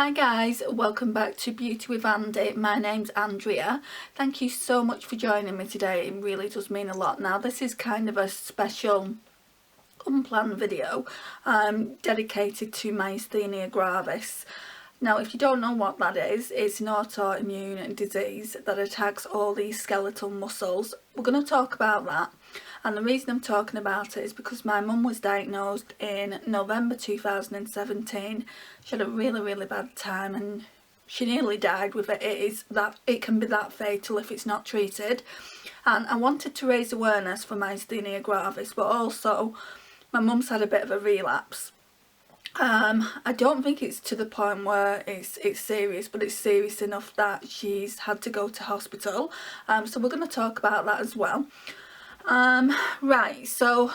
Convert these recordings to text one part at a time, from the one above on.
Hi guys, welcome back to Beauty with Andy. My name's Andrea. Thank you so much for joining me today. It really does mean a lot. Now this is kind of a special unplanned video dedicated to Myasthenia Gravis. Now if you don't know what that is, it's an autoimmune disease that attacks all these skeletal muscles. We're going to talk about that. And the reason I'm talking about it is because my mum was diagnosed in November 2017. She had a really bad time and she nearly died with it. It can be that fatal if it's not treated. And I wanted to raise awareness for Myasthenia Gravis, but also my mum's had a bit of a relapse. I don't think it's to the point where it's serious, but it's serious enough that she's had to go to hospital. So we're going to talk about that as well. Right, so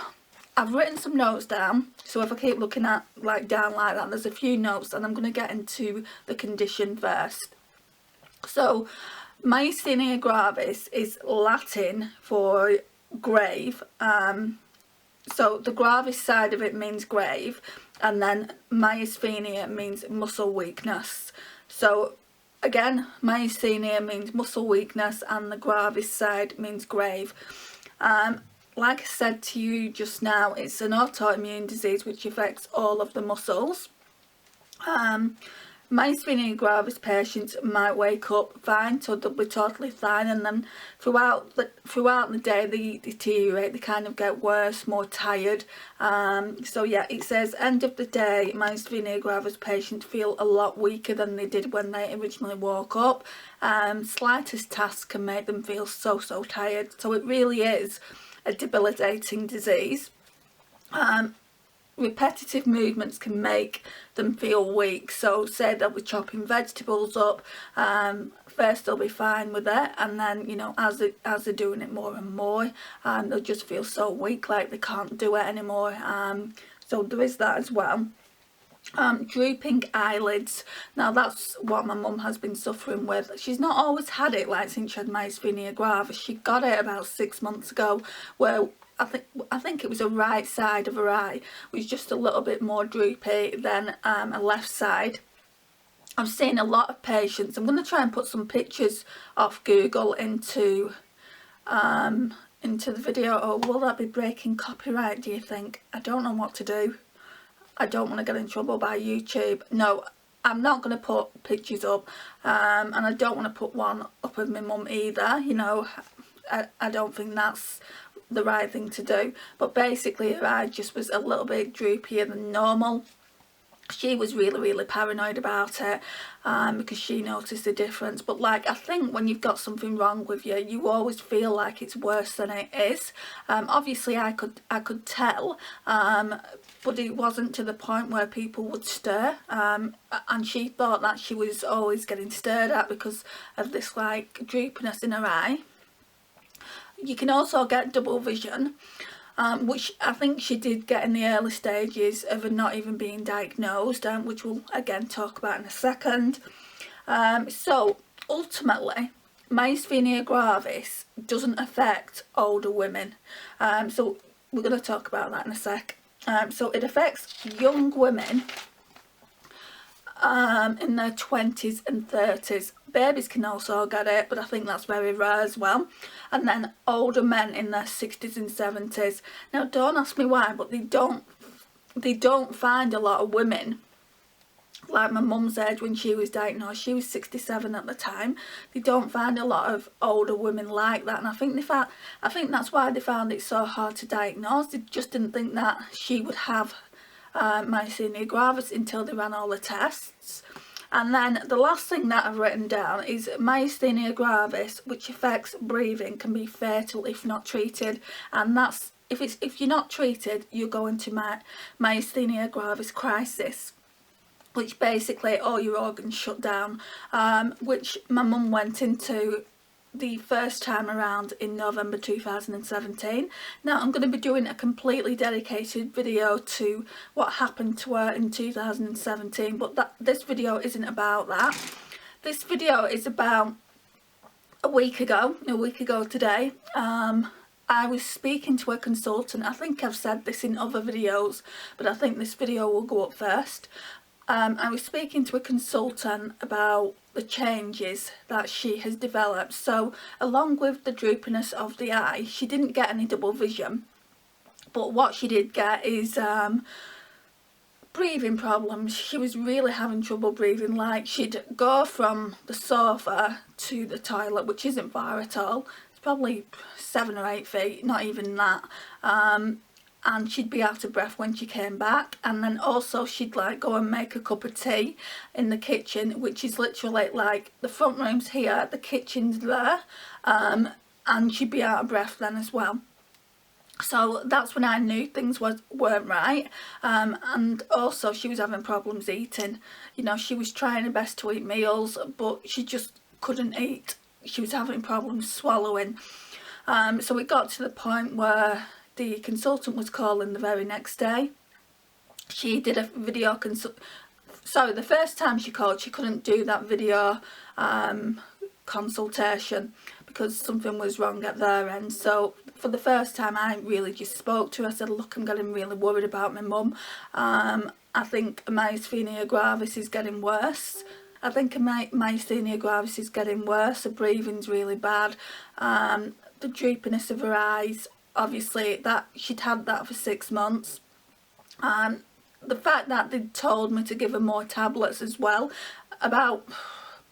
I've written some notes down, so if I keep looking at down like that, there's a few notes, and I'm going to get into the condition first. So Myasthenia gravis is Latin for grave. So the gravis side of it means grave, and then myasthenia means muscle weakness. So again, myasthenia means muscle weakness and the gravis side means grave. Like I said to you just now, it's an autoimmune disease which affects all of the muscles. Myasthenia gravis patients might wake up fine, so they'll be totally fine, and then throughout the day they deteriorate, they kind of get worse, more tired. So yeah, it says end of the day, Myasthenia gravis patients feel a lot weaker than they did when they originally woke up. Slightest task can make them feel so tired, so it really is a debilitating disease. Repetitive movements can make them feel weak. So say they'll be chopping vegetables up, first they'll be fine with it, and then, you know, as they're doing it more and more, they'll just feel so weak, like they can't do it anymore. So there is that as well. Drooping eyelids. Now that's what my mum has been suffering with. She's not always had it like since she had Myasthenia gravis. She got it about 6 months ago, where I think it was a right side of her eye was just a little bit more droopy than a left side. I've seen a lot of patients. I'm going to try and put some pictures off Google into the video. Oh, will that be breaking copyright, do you think? I don't know what to do. I don't want to get in trouble by YouTube. No, I'm not going to put pictures up, and I don't want to put one up of my mum either. You know, I don't think that's the right thing to do. But basically her eye just was a little bit droopier than normal. She was really paranoid about it, because she noticed the difference. But like, I think when you've got something wrong with you, you always feel like it's worse than it is. Obviously I could tell, but it wasn't to the point where people would stare, and she thought that she was always getting stared at because of this like droopiness in her eye. You can also get double vision, which I think she did get in the early stages of her not even being diagnosed, which we'll again talk about in a second. So ultimately, Myasthenia gravis doesn't affect older women. So we're going to talk about that in a sec. So it affects young women in their 20s and 30s. Babies can also get it, but I think that's very rare as well. And then older men in their 60s and 70s. Now don't ask me why, but they don't find a lot of women like my mum's age when she was diagnosed. She was 67 at the time. They don't find a lot of older women like that, and I think that's why they found it so hard to diagnose. They just didn't think that she would have Myasthenia gravis until they ran all the tests. And then the last thing that I've written down is Myasthenia gravis, which affects breathing, can be fatal if not treated. And that's if you're not treated, you go into Myasthenia gravis crisis, which basically all your organs shut down, which my mum went into the first time around in November 2017. Now I'm going to be doing a completely dedicated video to what happened to her in 2017, but this video isn't about that. This video is about a week ago today. I was speaking to a consultant. I think I've said this in other videos, but I think this video will go up first. I was speaking to a consultant about the changes that she has developed. So along with the droopiness of the eye, she didn't get any double vision, but what she did get is breathing problems. She was really having trouble breathing. Like, she'd go from the sofa to the toilet, which isn't far at all. It's probably 7 or 8 feet, not even that. And she'd be out of breath when she came back. And then also she'd like go and make a cup of tea in the kitchen, which is literally like the front room's here, the kitchen's there, and she'd be out of breath then as well. So that's when I knew things weren't right. And also she was having problems eating. You know, she was trying her best to eat meals, but she just couldn't eat. She was having problems swallowing. So it got to the point where the consultant was calling the very next day. She did a video sorry, the first time she called, she couldn't do that video consultation because something was wrong at their end. So for the first time, I really just spoke to her. I said, look, I'm getting really worried about my mum. I think Myasthenia Gravis is getting worse. I think Myasthenia Gravis is getting worse. Her breathing's really bad. The droopiness of her eyes, obviously, that she'd had that for 6 months. The fact that they told me to give her more tablets as well, about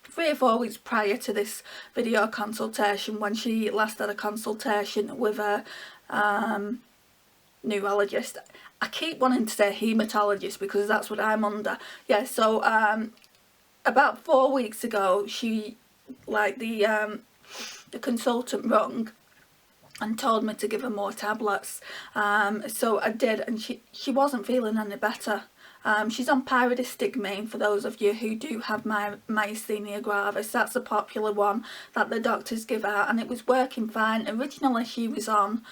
3 or 4 weeks prior to this video consultation, when she last had a consultation with a neurologist. I keep wanting to say haematologist because that's what I'm under. Yeah, so about 4 weeks ago, she, like the consultant rung and told me to give her more tablets. So I did, and she wasn't feeling any better. She's on pyridostigmine, for those of you who do have myasthenia gravis. That's a popular one that the doctors give out, and it was working fine. Originally she was on,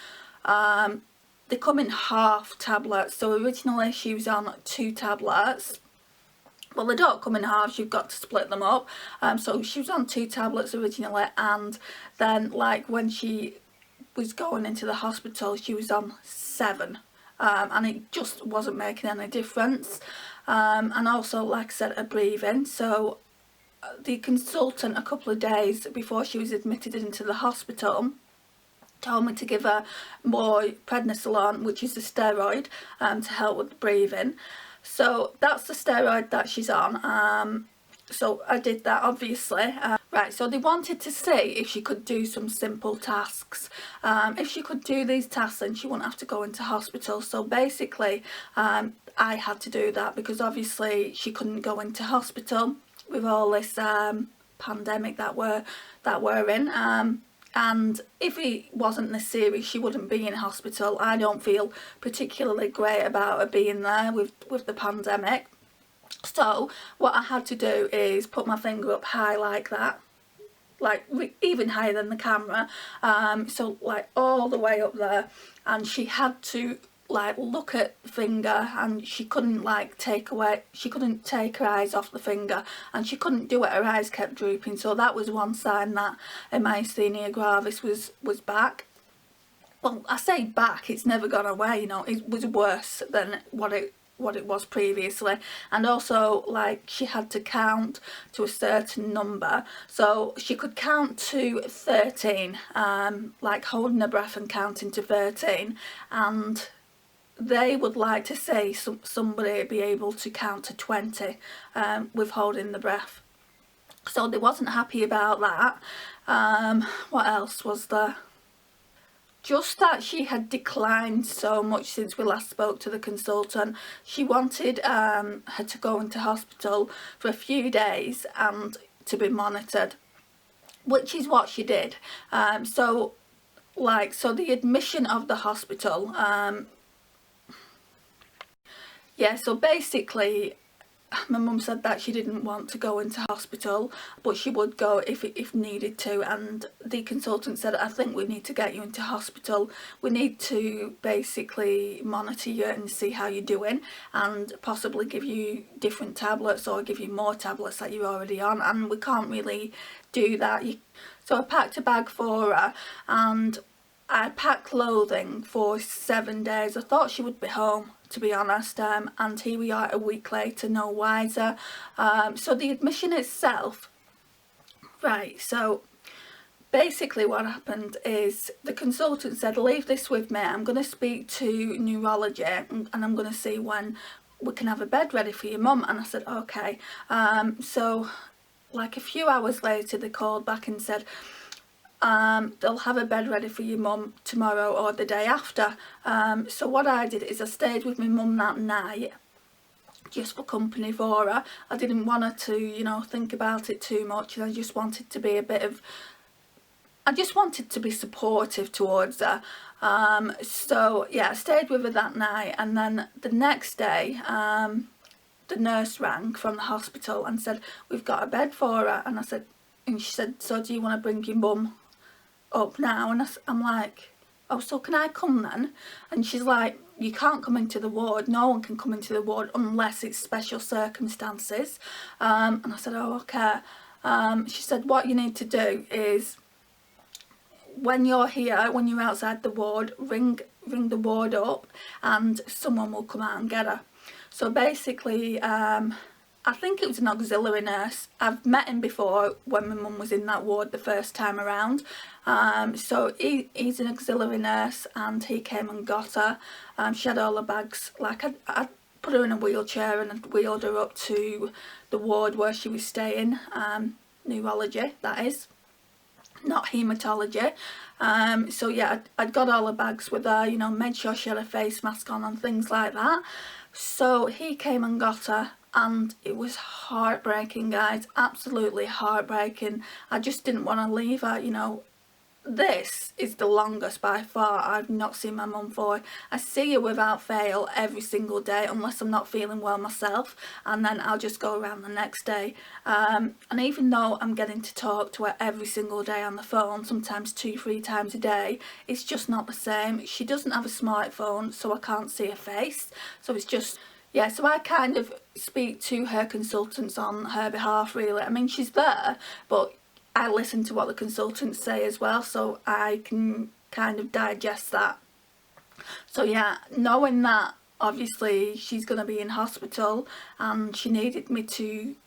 they come in half tablets, so originally she was on 2 tablets. Well, they don't come in halves, you've got to split them up. So she was on 2 tablets originally, and then like when she was going into the hospital, she was on 7. And it just wasn't making any difference. And also, like I said, her breathing. So the consultant, a couple of days before she was admitted into the hospital, told me to give her more prednisolone, which is a steroid, to help with the breathing. So that's the steroid that she's on. So I did that, obviously. Right, so they wanted to see if she could do some simple tasks. If she could do these tasks, then she wouldn't have to go into hospital. So basically, I had to do that because obviously she couldn't go into hospital with all this pandemic that we're in. And if it wasn't this serious, she wouldn't be in hospital. I don't feel particularly great about her being there with the pandemic. So what I had to do is put my finger up high like that, like even higher than the camera, so like all the way up there, and she had to like look at the finger, and she couldn't like take her eyes off the finger, and she couldn't do it, her eyes kept drooping. So that was one sign that myasthenia gravis was back. Well, I say back, it's never gone away, you know, it was worse than what it was previously. And also, like, she had to count to a certain number, so she could count to 13, like holding her breath and counting to 13, and they would like to say somebody be able to count to 20 with holding the breath. So they wasn't happy about that. What else was there? Just that she had declined so much since we last spoke to the consultant. She wanted her to go into hospital for a few days and to be monitored, which is what she did. So the admission of the hospital, yeah, so basically my mum said that she didn't want to go into hospital, but she would go if needed to, and the consultant said, I think we need to get you into hospital. We need to basically monitor you and see how you're doing, and possibly give you different tablets or give you more tablets that you're already on, and we can't really do that. So I packed a bag for her, and I packed clothing for 7 days. I thought she would be home, to be honest, and here we are a week later, no wiser. So the admission itself, right, so basically what happened is the consultant said, leave this with me, I'm going to speak to neurology and I'm going to see when we can have a bed ready for your mum. And I said, okay. So like a few hours later they called back and said, they'll have a bed ready for your mum tomorrow or the day after. So what I did is I stayed with my mum that night, just for company for her. I didn't want her to, you know, think about it too much, and I just wanted to be supportive towards her. So yeah, I stayed with her that night, and then the next day, the nurse rang from the hospital and said, we've got a bed for her. And she said, so do you want to bring your mum up now? And I'm like, oh, so can I come then? And she's like, you can't come into the ward, no one can come into the ward unless it's special circumstances. And I said, oh, okay. She said, what you need to do is, when you're here, when you're outside the ward, ring the ward up and someone will come out and get her. So basically, I think it was an auxiliary nurse. I've met him before when my mum was in that ward the first time around. So he's an auxiliary nurse, and he came and got her. She had all her bags. Like I put her in a wheelchair and I'd wheeled her up to the ward where she was staying. Neurology, that is, not haematology. So yeah, I'd got all her bags with her, you know, made sure she had a face mask on and things like that. So he came and got her, and it was heartbreaking, guys, absolutely heartbreaking. I just didn't want to leave her, you know. This is the longest by far I've not seen my mum for. I see her without fail every single day, unless I'm not feeling well myself, and then I'll just go around the next day. And even though I'm getting to talk to her every single day on the phone, sometimes 2-3 times a day, it's just not the same. She doesn't have a smartphone, so I can't see her face. So it's just, yeah, so I kind of speak to her consultants on her behalf, really. I mean, she's there, but I listen to what the consultants say as well, so I can kind of digest that. So yeah, knowing that obviously she's going to be in hospital and she needed me to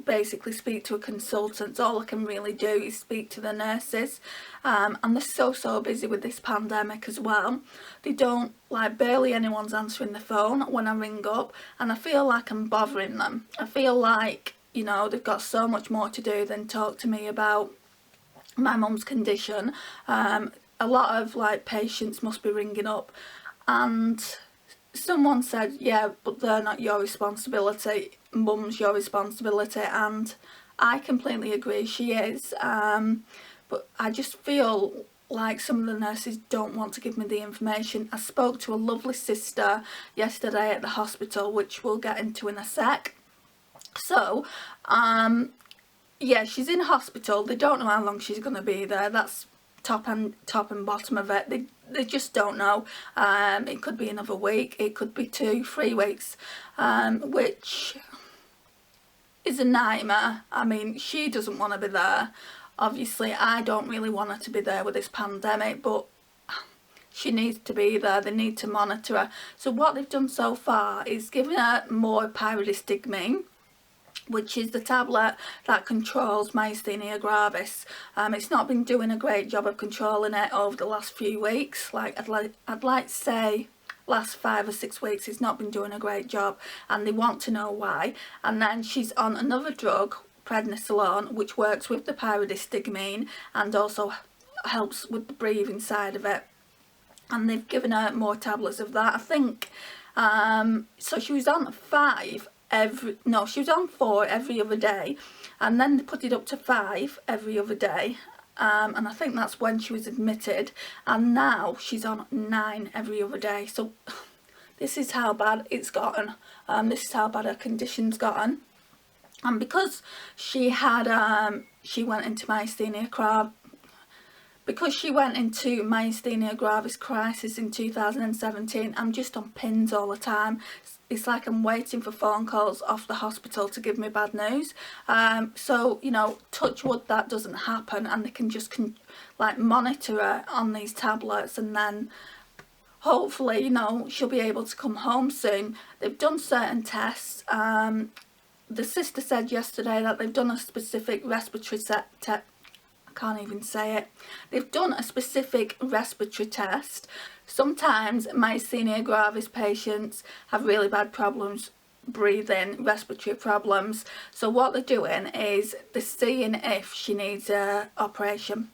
basically speak to a consultant, all I can really do is speak to the nurses. And they're so busy with this pandemic as well. They don't, like, barely anyone's answering the phone when I ring up, and I feel like I'm bothering them. I feel like, you know, they've got so much more to do than talk to me about my mum's condition. A lot of, like, patients must be ringing up, and someone said, yeah, but they're not your responsibility, mum's your responsibility, and I completely agree, she is. But I just feel like some of the nurses don't want to give me the information. I spoke to a lovely sister yesterday at the hospital, which we'll get into in a sec. So, yeah, she's in hospital. They don't know how long she's going to be there. That's top and bottom of it. They just don't know. It could be another week. It could be 2-3 weeks, which is a nightmare. I mean, she doesn't want to be there. Obviously, I don't really want her to be there with this pandemic, but she needs to be there. They need to monitor her. So what they've done so far is given her more pyridostigmine, which is the tablet that controls Myasthenia Gravis. It's not been doing a great job of controlling it over the last few weeks. Like I'd like to say last 5 or 6 weeks, it's not been doing a great job, and they want to know why. And then she's on another drug, prednisolone, which works with the pyridostigmine and also helps with the breathing side of it. And they've given her more tablets of that, I think. So she was on 4 every other day, and then they put it up to 5 every other day, and I think that's when she was admitted, and now she's on 9 every other day. So this is how bad it's gotten. This is how bad her condition's gotten. And because she had she went into myasthenia because she went into myasthenia gravis crisis in 2017, I'm just on pins all the time. It's like I'm waiting for phone calls off the hospital to give me bad news. So, you know, touch wood that doesn't happen, and they can just like monitor her on these tablets, and then hopefully, you know, she'll be able to come home soon. They've done certain tests. The sister said yesterday that they've done a specific respiratory I can't even say it. They've done a specific respiratory test. Sometimes myasthenia gravis patients have really bad problems breathing, respiratory problems. So what they're doing is they're seeing if she needs an operation.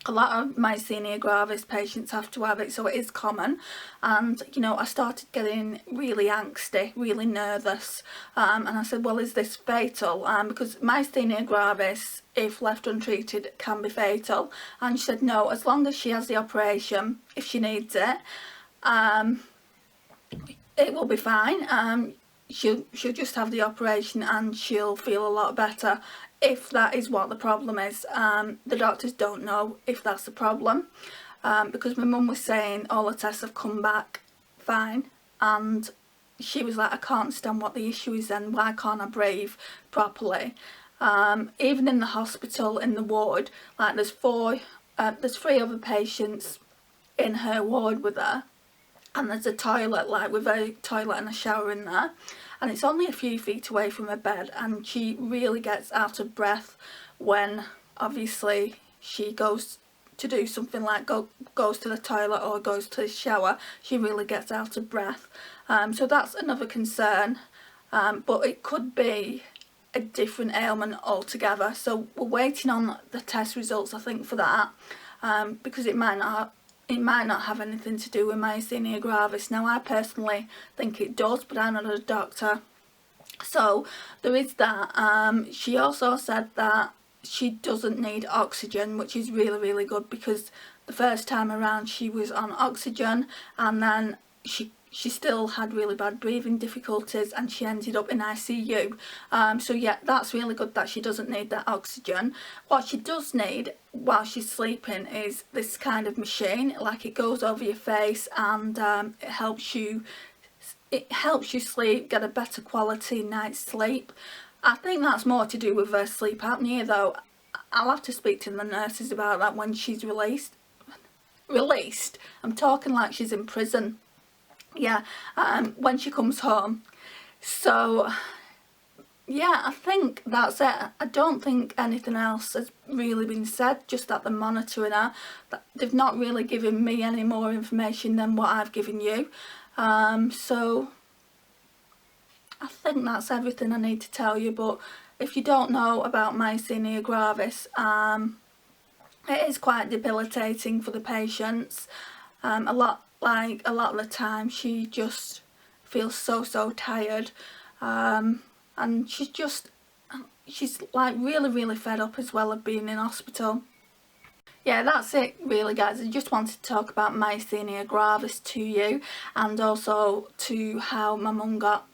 A lot of myasthenia gravis patients have to have it, so it is common. And, you know, I started getting really angsty, really nervous, and I said, well, is this fatal? Because myasthenia gravis, if left untreated, can be fatal. And she said, no, as long as she has the operation, if she needs it, it will be fine. She'll just have the operation and she'll feel a lot better, if that is what the problem is. The doctors don't know if that's the problem, because my mum was saying all the tests have come back fine, and she was like, I can't understand what the issue is then. Why can't I breathe properly? Even in the hospital, in the ward, like there's 3 other patients in her ward with her, and there's a toilet, like with a toilet and a shower in there, and it's only a few feet away from her bed, and she really gets out of breath when obviously she goes to do something like goes to the toilet or goes to the shower. She really gets out of breath. So that's another concern, but it could be a different ailment altogether. So we're waiting on the test results, I think, for that, because it might not have anything to do with myasthenia gravis. Now, I personally think it does, but I'm not a doctor. So there is that. She also said that she doesn't need oxygen, which is really, really good, because the first time around she was on oxygen, and then she still had really bad breathing difficulties, and she ended up in ICU. So yeah, that's really good that she doesn't need that oxygen. What she does need while she's sleeping is this kind of machine, like it goes over your face, and it helps you sleep, get a better quality night's sleep. I think that's more to do with her sleep apnea, though. I'll have to speak to the nurses about that when she's released. I'm talking like she's in prison. Yeah, when she comes home. So yeah, I think that's it. I don't think anything else has really been said, just that they're monitoring her. They've not really given me any more information than what I've given you. So I think that's everything I need to tell you. But if you don't know about myasthenia gravis, it is quite debilitating for the patients. A lot of the time she just feels so tired, and she's like really fed up as well of being in hospital. Yeah, that's it really, guys. I just wanted to talk about myasthenia gravis to you, and also to how my mum got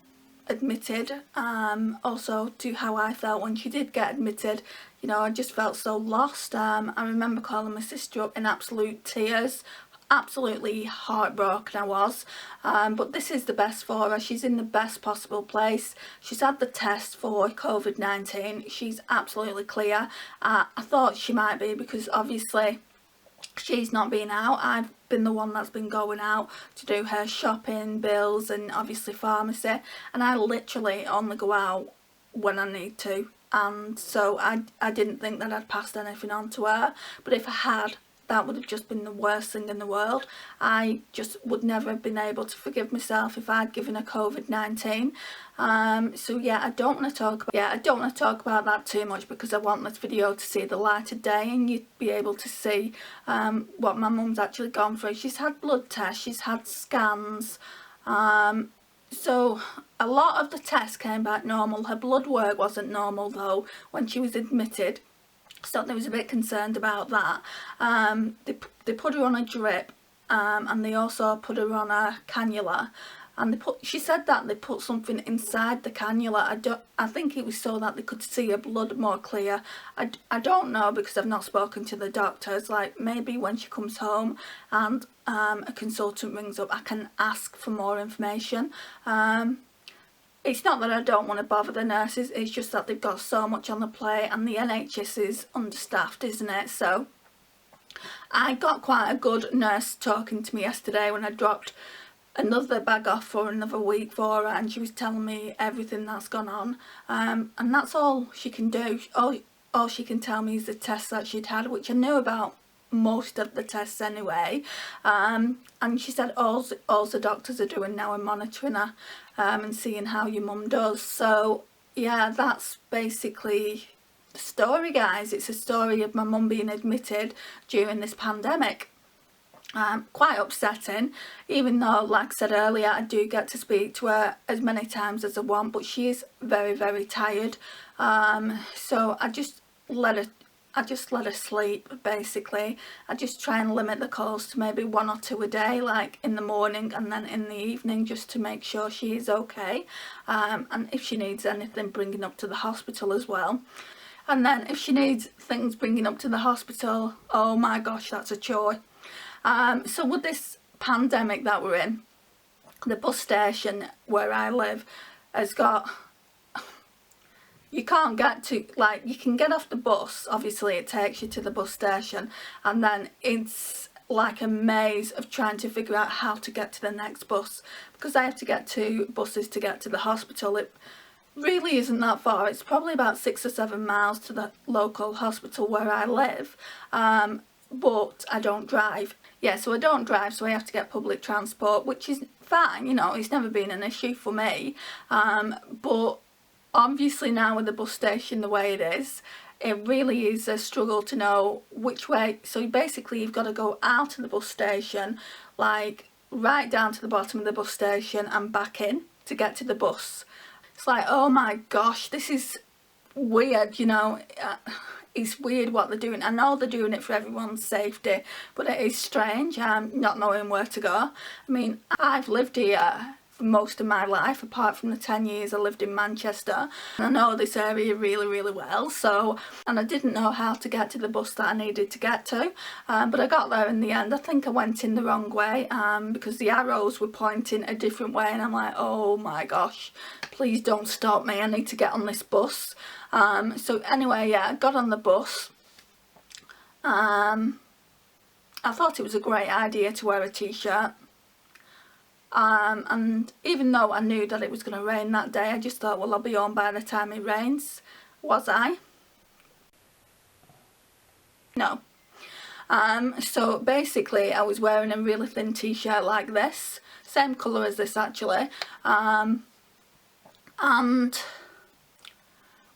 admitted, also to how I felt when she did get admitted. You know, I just felt so lost. I remember calling my sister up in absolute tears. Absolutely heartbroken I was, but this is the best for her. She's in the best possible place. She's had the test for COVID-19. She's absolutely clear. I thought she might be, because obviously she's not been out. I've been the one that's been going out to do her shopping, bills, and obviously pharmacy, and I literally only go out when I need to, and so I didn't think that I'd passed anything on to her. But if I had, that would have just been the worst thing in the world. I just would never have been able to forgive myself if I'd given her COVID-19. So yeah, I don't want to talk about that too much, because I want this video to see the light of day, and you'd be able to see what my mum's actually gone through. She's had blood tests, she's had scans, so a lot of the tests came back normal. Her blood work wasn't normal though when she was admitted, so they was a bit concerned about that. They put her on a drip, and they also put her on a cannula, and she said that they put something inside the cannula. I think it was so that they could see her blood more clear. I don't know, because I've not spoken to the doctors. Like, maybe when she comes home and a consultant rings up, I can ask for more information. It's not that I don't want to bother the nurses, it's just that they've got so much on the plate, and the NHS is understaffed, isn't it? So I got quite a good nurse talking to me yesterday when I dropped another bag off for another week for her, and she was telling me everything that's gone on, and that's all she can do. All she can tell me is the tests that she'd had, which I knew about most of the tests anyway, and she said all the doctors are doing now are monitoring her and seeing how your mum does. So yeah, that's basically the story, guys. It's a story of my mum being admitted during this pandemic. Quite upsetting, even though, like I said earlier, I do get to speak to her as many times as I want, but she is very, very tired. So I just let her sleep, basically. I just try and limit the calls to maybe 1 or 2 a day, like in the morning and then in the evening, just to make sure she is okay, and if she needs anything, bringing up to the hospital as well. And then if she needs things bringing up to the hospital, oh my gosh, that's a chore. So with this pandemic that we're in, the bus station where I live has got, you can't get to, like, you can get off the bus, obviously it takes you to the bus station, and then it's like a maze of trying to figure out how to get to the next bus, because I have to get 2 buses to get to the hospital. It really isn't that far. It's probably about 6 or 7 miles to the local hospital where I live, but I don't drive. Yeah, so I don't drive, so I have to get public transport, which is fine, you know, it's never been an issue for me, but obviously now with the bus station the way it is, it really is a struggle to know which way. So basically you've got to go out of the bus station, like right down to the bottom of the bus station and back in to get to the bus. It's like, oh my gosh, this is weird, you know. It's weird what they're doing. I know they're doing it for everyone's safety, but it is strange, not knowing where to go. I mean, I've lived here for most of my life, apart from the 10 years I lived in Manchester, and I know this area really, really well. So, and I didn't know how to get to the bus that I needed to get to, but I got there in the end. I think I went in the wrong way, because the arrows were pointing a different way, and I'm like, oh my gosh, please don't stop me, I need to get on this bus. So anyway, yeah, I got on the bus. I thought it was a great idea to wear a t-shirt, and even though I knew that it was going to rain that day, I just thought, well, I'll be home by the time it rains. Was I? No. So basically I was wearing a really thin t-shirt like this, same colour as this actually, and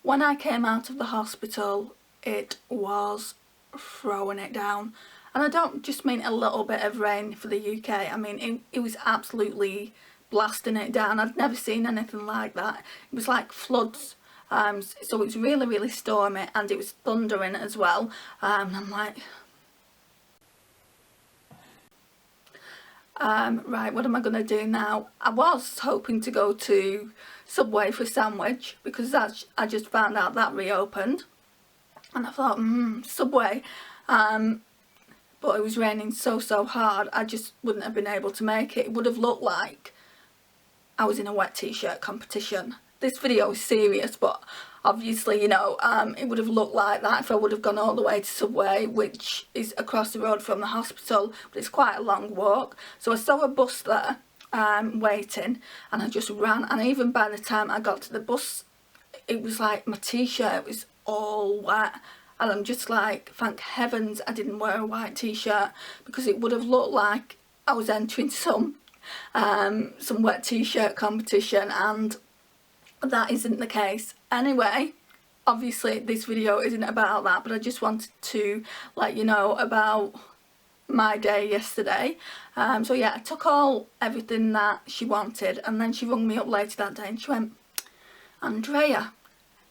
when I came out of the hospital, it was throwing it down. And I don't just mean a little bit of rain for the UK, I mean it was absolutely blasting it down. I'd never seen anything like that. It was like floods, so it was really, really stormy, and it was thundering as well. I'm like, right, what am I going to do now? I was hoping to go to Subway for a sandwich, because I just found out that reopened, and I thought, Subway, but it was raining so hard, I just wouldn't have been able to make it. It would have looked like I was in a wet t-shirt competition. This video is serious, but obviously, you know, it would have looked like that if I would have gone all the way to Subway, which is across the road from the hospital, but it's quite a long walk. So I saw a bus there waiting, and I just ran, and even by the time I got to the bus, it was like my t-shirt was all wet, and I'm just like, thank heavens I didn't wear a white t-shirt, because it would have looked like I was entering some wet t-shirt competition, and that isn't the case. Anyway, obviously this video isn't about that, but I just wanted to let you know about my day yesterday. So yeah, I took everything that she wanted, and then she rung me up later that day and she went, Andrea,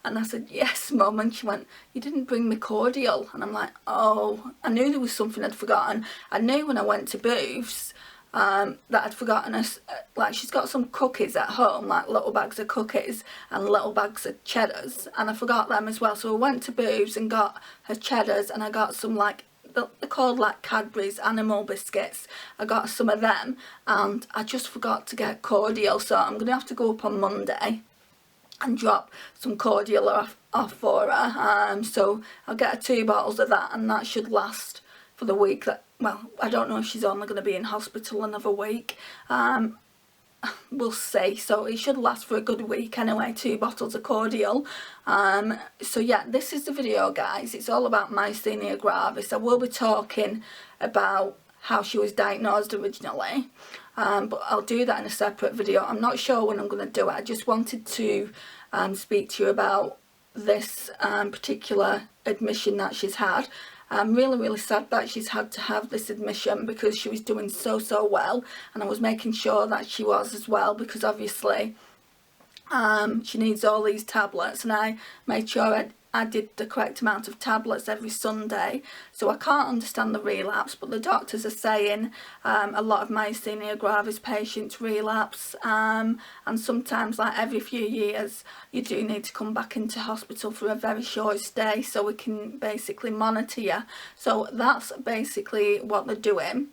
and I said, yes mum, and she went, you didn't bring me cordial. And I'm like, oh, I knew there was something I'd forgotten. I knew when I went to Booths, that I'd forgotten us. Like, she's got some cookies at home, like little bags of cookies and little bags of cheddars, and I forgot them as well. So I went to Booths and got her cheddars, and I got some, like, they're called like Cadbury's animal biscuits. I got some of them, and I just forgot to get cordial, so I'm gonna have to go up on Monday and drop some cordial off for her. So I'll get her 2 bottles of that, and that should last for the week that, well, I don't know if she's only going to be in hospital another week. We'll see. So it should last for a good week anyway, 2 bottles of cordial. So yeah, this is the video, guys. It's all about myasthenia gravis. I will be talking about how she was diagnosed originally, but I'll do that in a separate video. I'm not sure when I'm going to do it. I just wanted to speak to you about this particular admission that she's had. I'm really sad that she's had to have this admission, because she was doing so well, and I was making sure that she was as well, because obviously she needs all these tablets, and I made sure I did the correct amount of tablets every Sunday. So I can't understand the relapse, but the doctors are saying a lot of myasthenia gravis patients relapse, and sometimes, like every few years, you do need to come back into hospital for a very short stay so we can basically monitor you. So that's basically what they're doing.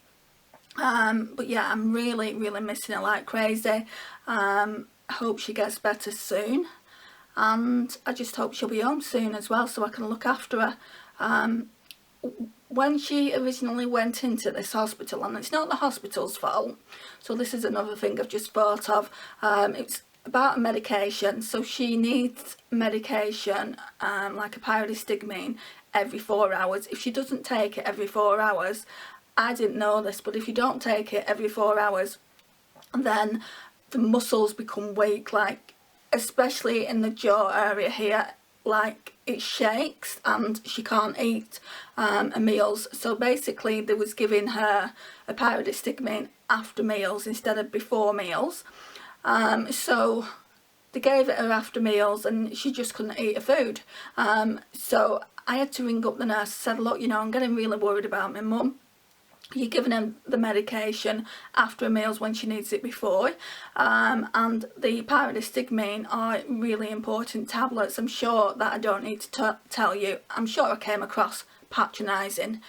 But yeah, I'm really missing her like crazy. I hope she gets better soon, and I just hope she'll be home soon as well, so I can look after her. When she originally went into this hospital, and it's not the hospital's fault, so this is another thing I've just thought of, it's about medication. So she needs medication, like a pyridostigmine, every 4 hours. If she doesn't take it every 4 hours, I didn't know this, but if you don't take it every 4 hours, then the muscles become weak, like especially in the jaw area here, like it shakes, and she can't eat meals. So basically they was giving her a pyridostigmine after meals instead of before meals. So they gave it her after meals, and she just couldn't eat her food. So I had to ring up the nurse and said, look, you know, I'm getting really worried about my mum. You're giving her the medication after meals when she needs it before, and the pyridostigmine are really important tablets. I'm sure that I don't need to tell you. I'm sure I came across patronising,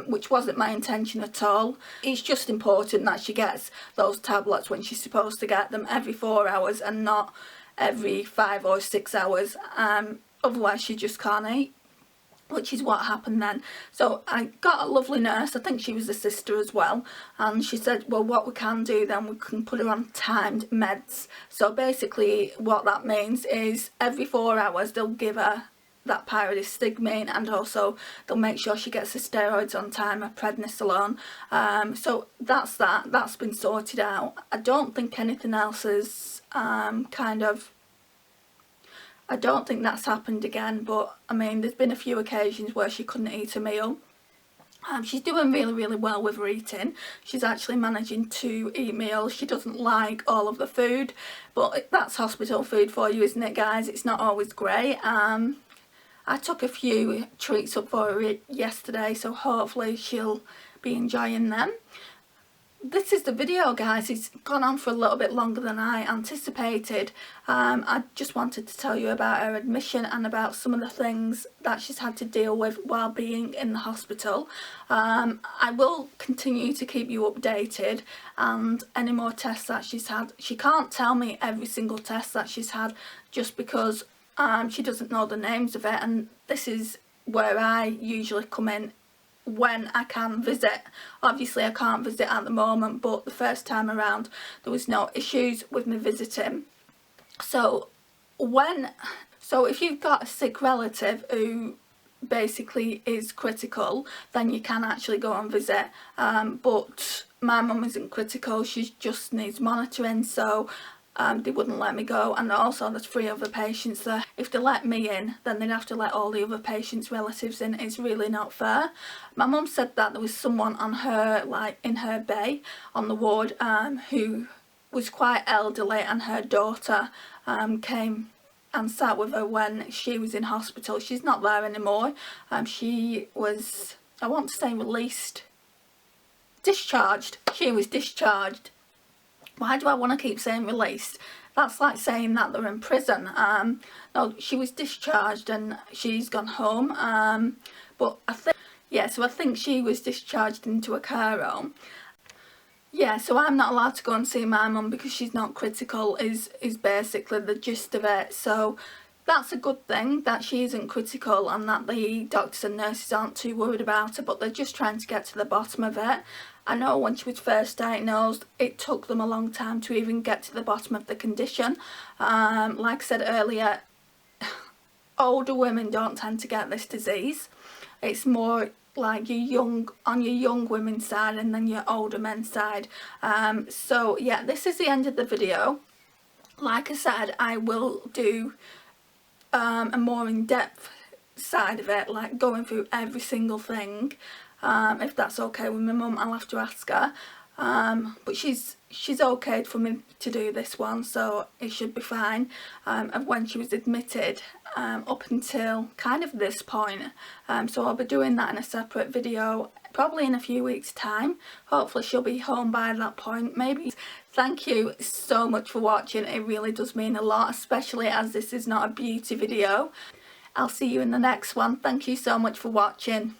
which wasn't my intention at all. It's just important that she gets those tablets when she's supposed to get them, every 4 hours and not every 5 or 6 hours. Otherwise she just can't eat, which is what happened then. So I got a lovely nurse, I think she was a sister as well, and she said, well, what we can do then, we can put her on timed meds. So basically what that means is every 4 hours they'll give her that pyridostigmine, and also they'll make sure she gets the steroids on time, her prednisolone. So that's been sorted out. I don't think anything else is I don't think that's happened again, but I mean, there's been a few occasions where she couldn't eat a meal. She's doing really well with her eating. She's actually managing to eat meals. She doesn't like all of the food, but that's hospital food for you, isn't it, guys? It's not always great. I took a few treats up for her yesterday, so hopefully she'll be enjoying them. This is the video, guys. It's gone on for a little bit longer than I anticipated. I just wanted to tell you about her admission and about some of the things that she's had to deal with while being in the hospital. I will continue to keep you updated, and any more tests that she's had. She can't tell me every single test that she's had just because she doesn't know the names of it, and this is where I usually come in when I can visit. Obviously I can't visit at the moment, but the first time around there was no issues with me visiting. So if you've got a sick relative who basically is critical, then you can actually go and visit, but my mum isn't critical, she just needs monitoring, so they wouldn't let me go. And also there's 3 other patients there. If they let me in, then they'd have to let all the other patients' relatives in. It's really not fair. My mum said that there was someone on her, like in her bay on the ward, who was quite elderly, and her daughter came and sat with her when she was in hospital. She's not there anymore. She was, I want to say, released discharged. She was discharged. Why do I want to keep saying released? That's like saying that they're in prison. No, she was discharged and she's gone home. But I think, yeah, so I think she was discharged into a care home. Yeah, so I'm not allowed to go and see my mum because she's not critical, is basically the gist of it. So that's a good thing that she isn't critical and that the doctors and nurses aren't too worried about her, but they're just trying to get to the bottom of it. I know when she was first diagnosed, it took them a long time to even get to the bottom of the condition. Like I said earlier, older women don't tend to get this disease. It's more like your young women's side and then your older men's side. So yeah, this is the end of the video. Like I said, I will do a more in-depth side of it, like going through every single thing. If that's okay with my mum, I'll have to ask her. But she's okayed for me to do this one, so it should be fine. Of when she was admitted up until kind of this point. So I'll be doing that in a separate video, probably in a few weeks' time. Hopefully she'll be home by that point, maybe. Thank you so much for watching. It really does mean a lot, especially as this is not a beauty video. I'll see you in the next one. Thank you so much for watching.